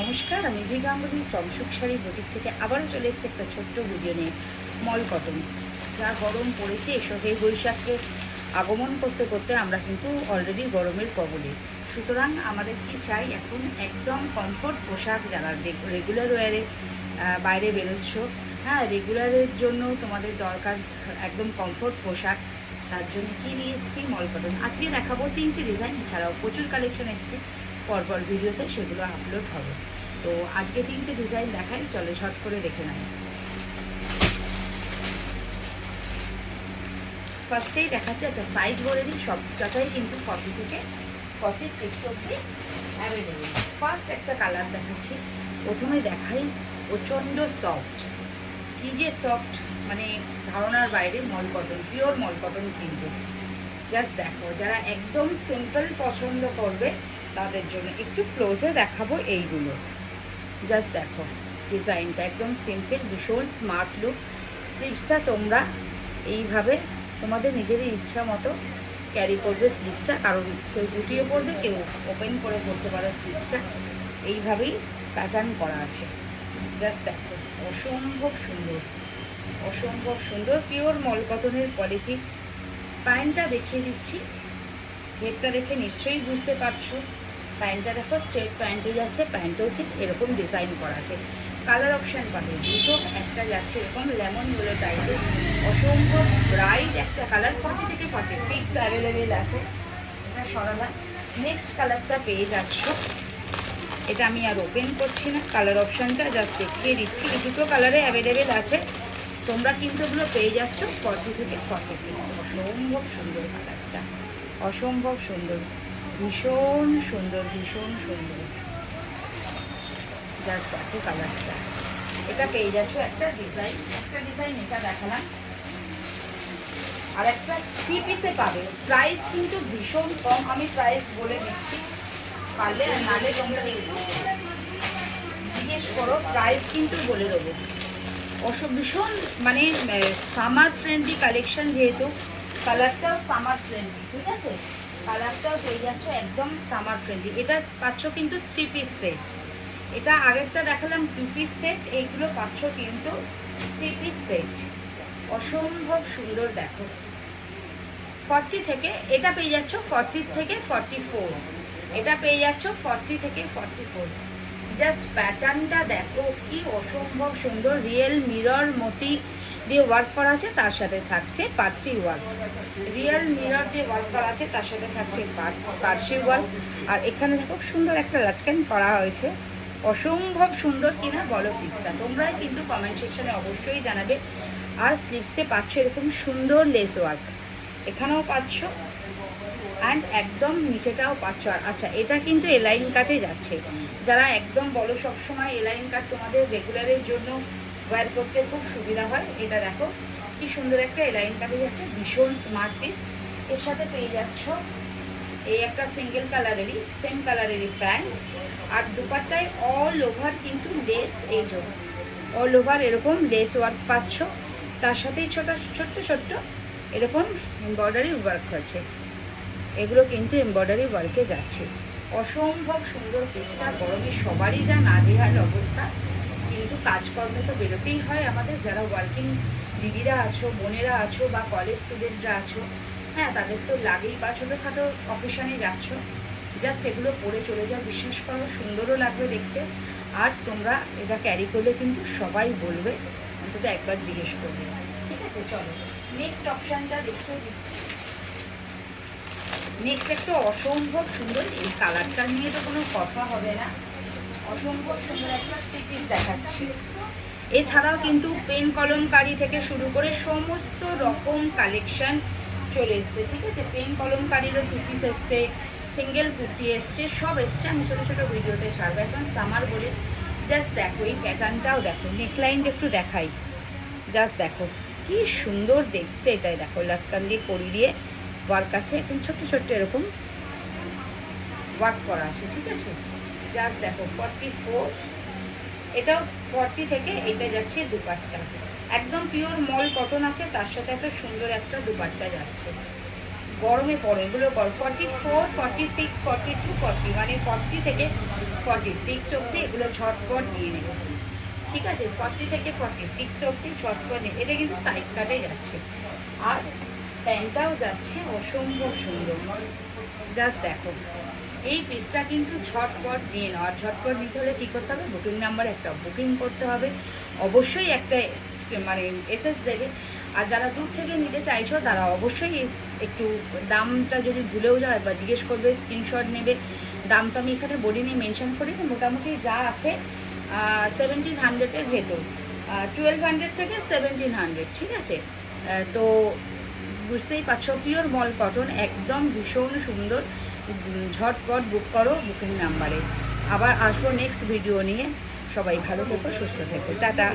নমস্কার, আমি জি গাঙ্গুলি ফ্রম সুখ শাড়ি বুটিক থেকে আবারও চলে এসেছি একটা ছোট্ট ভিডিও নিয়ে। মল কটন যা গরম পড়েছে, এই বৈশাখকে আগমন করতে করতে আমরা কিন্তু অলরেডি গরমের কবলে। সুতরাং আমাদের কি চাই এখন? একদম কমফোর্ট পোশাক। যারা রেগুলার ওয়ারে বাইরে বেরোচ্ছ, হ্যাঁ, রেগুলারের জন্য তোমাদের দরকার একদম কমফোর্ট পোশাক। তার জন্য কি নিয়ে এসেছি? মল কটন। আজকে দেখাবো 3টে ডিজাইন, এছাড়াও প্রচুর কালেকশন এসেছে। পরপর ভিডিওতে সেগুলো আপলোড হবে। তো আজকে 3টে ডিজাইন দেখাই, চলে শর্ট করে দেখে নেয়। ফার্স্টেই দেখাচ্ছে, আচ্ছা সাইজ বলে দিই, সবটাই কিন্তু 40 থেকে 46 অবধি অ্যাভেলেবেল। ফার্স্ট একটা কালার দেখাচ্ছি, প্রথমে দেখাই। প্রচণ্ড সফট, কি যে সফট, মানে ধারণার বাইরে। মল কটন, পিওর মল কটন কিন্তু। জাস্ট দেখো, যারা একদম সিম্পল পছন্দ করবে তাদের জন্য একটু ক্লোজে দেখাবো এইগুলো। জাস্ট দেখো ডিজাইনটা একদম সিম্পল, ভীষণ স্মার্ট লুক। স্লিভসটা তোমরা এইভাবে তোমাদের নিজেরই ইচ্ছা মতো ক্যারি করবে স্লিভসটা, কারণ কেউ গুটিয়ে পড়বে, কেউ ওপেন করে পড়তে পারে স্লিভসটা। এইভাবেই প্যাটার্ন করা আছে। জাস্ট দেখো, অসম্ভব সুন্দর, অসম্ভব সুন্দর, পিওর মল কটনের কোয়ালিটি। প্যান্টটা দেখিয়ে দিচ্ছি, ঘেরটা দেখে নিশ্চয়ই বুঝতে পারছো। প্যান্টটা দেখো, স্ট্রেট প্যান্টে যাচ্ছে, প্যান্টেও ঠিক এরকম ডিজাইন করা আছে। কালার অপশান পাবে দুটো, একটা যাচ্ছে এরকম লেমন ইয়েলো টাইপের, অসম্ভব ব্রাইট একটা কালার। 40 থেকে 46 অ্যাভেলেবেল আছে। এটা সরালাম। নেক্সট কালারটা পেয়ে যাচ্ছ, এটা আমি আর ওপেন করছি না, কালার অপশানটা জাস্ট দেখিয়ে দিচ্ছি। এই দুটো কালারে অ্যাভেলেবেল আছে, তোমরা কিন্তু ওগুলো পেয়ে যাচ্ছ 40 থেকে 46। অসম্ভব সুন্দর কালারটা, অসম্ভব সুন্দর, ভীষণ সুন্দর, ভীষণ সুন্দর। জাস্ট দেখো কালারটা, এটা পেয়ে যাচ্ছ একটা ডিজাইন। এটা দেখালাম, আর একটা 3 পিসে পাবে। প্রাইস কিন্তু ভীষণ কম, আমি প্রাইস বলে দিচ্ছি, পারলে আর নালে তোমরা জিজ্ঞেস করো, প্রাইস কিন্তু বলে দেবো। ভীষণ মানে সামার ফ্রেন্ডলি কালেকশন, যেহেতু কালারটাও সামার ফ্রেন্ডলি, ঠিক আছে? কালারটাও পেয়ে যাচ্ছ একদম সামার ফ্রেন্ডলি। এটা পাচ্ছ কিন্তু 3 পিস সেট। এটা আগেরটা দেখালাম 2 পিস সেট, এইগুলো পাচ্ছ কিন্তু 3 পিস সেট। অসম্ভব সুন্দর। দেখো 40 থেকে, এটা পেয়ে যাচ্ছ 40 থেকে 44, এটা পেয়ে যাচ্ছ 40 থেকে 44। জাস্ট প্যাটার্নটা দেখো, কি অসম্ভব সুন্দর। রিয়েল মিরর মোতি দিয়ে ওয়ার্ক করা আছে, তার সাথে থাকছে পার্সি ওয়ার্ক। রিয়েল মিরর দিয়ে ওয়ার্ক করা আছে, তার সাথে থাকছে পার্সি ওয়ার্ক। আর এখানে খুব সুন্দর একটা লাটকান করা হয়েছে। অসম্ভব সুন্দর কিনা বলো পিসটা, তোমরাই কিন্তু কমেন্ট সেকশনে অবশ্যই জানাবে। আর স্লিভসে পাচ্ছ এরকম সুন্দর লেস ওয়ার্ক, এখানেও পাচ্ছ, অ্যান্ড একদম নিচেটাও পাচ্ছ। আর আচ্ছা, এটা কিন্তু এলাইন কাটে যাচ্ছে। যারা একদম বলো সবসময় এলাইন কাট তোমাদের রেগুলারের জন্য ওয়্যার করতে খুব সুবিধা হয়, এটা দেখো কি সুন্দর একটা এলাইন কাটে যাচ্ছে, ভীষণ স্মার্ট পিস। এর সাথে পেয়ে যাচ্ছ এই একটা সিঙ্গেল কালারেরই, সেম কালারেরই প্যান্ট। আর দুপাট্টায় অল ওভার কিন্তু লেস, এই জন্য অল ওভার এরকম লেস ওয়ার্ক পাচ্ছ। তার সাথেই ছোট্ট ছোট্ট এরকম এমব্রয়ডারি ওয়ার্ক হচ্ছে, এগুলো কিন্তু এমব্রয়ডারি ওয়ার্কে যাচ্ছে। অসম্ভব সুন্দর পিসটা। গরমে সবারই যা নাজেহাল অবস্থা, কিন্তু কাজকর্মে তো বেরোতেই হয় আমাদের। যারা ওয়ার্কিং দিদিরা আছো, বোনেরা আছো, বা কলেজ স্টুডেন্টরা আছো, হ্যাঁ, তাদের তো লাগেই, বা ছোটোখাটো অকেশনে যাচ্ছ, জাস্ট এগুলো পরে চলে যাও। বিশ্বাস করো, সুন্দরও লাগবে দেখতে। আর তোমরা এটা ক্যারি করলে কিন্তু সবাই বলবে, অন্তত একবার জিজ্ঞেস করবে। ঠিক আছে, চলো নেক্সট অপশানটা দেখতে দিচ্ছি। নেক্সট একটা অসম্ভব সুন্দর, এই কালারটা নিয়ে তো কোনো কথা হবে না, অসম্ভব সুন্দর একটা 3 পিস দেখাচ্ছি। এছাড়াও কিন্তু পেন কলমকারি থেকে শুরু করে সমস্ত রকম কালেকশন চলে এসছে, ঠিক আছে? পেন কলমকারিরও 2 পিস এসছে, সিঙ্গেল কুর্তি এসছে, সব এসছে। আমি ছোটো ছোটো ভিডিওতে ছাড়বো, এখন সামার বলে। জাস্ট দেখো এই প্যাটার্নটাও দেখো, নেকলাইনটা একটু দেখাই। জাস্ট দেখো কি সুন্দর দেখতে, এটাই দেখো লাটকান দিয়ে কড়ি দিয়ে ওয়ার্ক আছে, এখন ছোট্ট এরকম ওয়ার্ক করা আছে, ঠিক আছে? জাস্ট দেখো 44, এটাও 40 থেকে, এটা যাচ্ছে দুপাট্টা, একদম পিওর মল কটন আছে, তার সাথে একটা সুন্দর একটা দুপাট্টা যাচ্ছে। গরমে পড়ো, এগুলো করো 44, 46, 42, 40, মানে 40 থেকে 46 অবধি এগুলো ঝটপট নিয়ে নেবে। ঠিক আছে, 40 থেকে 46 অবধি ঝটপট নিয়ে, এটা কিন্তু সাইড কাটে যাচ্ছে, আর প্যান্টটাও যাচ্ছে অসম্ভব সুন্দর। জাস্ট দেখো, এই পিসটা কিন্তু ঝটপট নিয়ে নাও। আর ঝটপট নিতে হলে কী করতে হবে, বুকিং নাম্বার একটা বুকিং করতে হবে, অবশ্যই একটা মানে এসএস দেবে। আর যারা দূর থেকে নিতে চাইছো তারা অবশ্যই একটু দামটা যদি ভুলেও যাও একবার জিজ্ঞেস করবে, স্ক্রিনশট নেবে। দাম তো আমি এখানে বডি নিয়ে মেনশন করি না, মোটামুটি যা আছে 1700-এর ভেতর, 1200 থেকে 1700, ঠিক আছে। তো বুঝতেই পারছো, পিওর মল কটন, একদম ভীষণ সুন্দর। ঝটপট বুক করো বুকিং নাম্বারে। আবার আসবো নেক্সট ভিডিও নিয়ে। সবাই ভালো থেকো, সুস্থ থেকো, টাটা।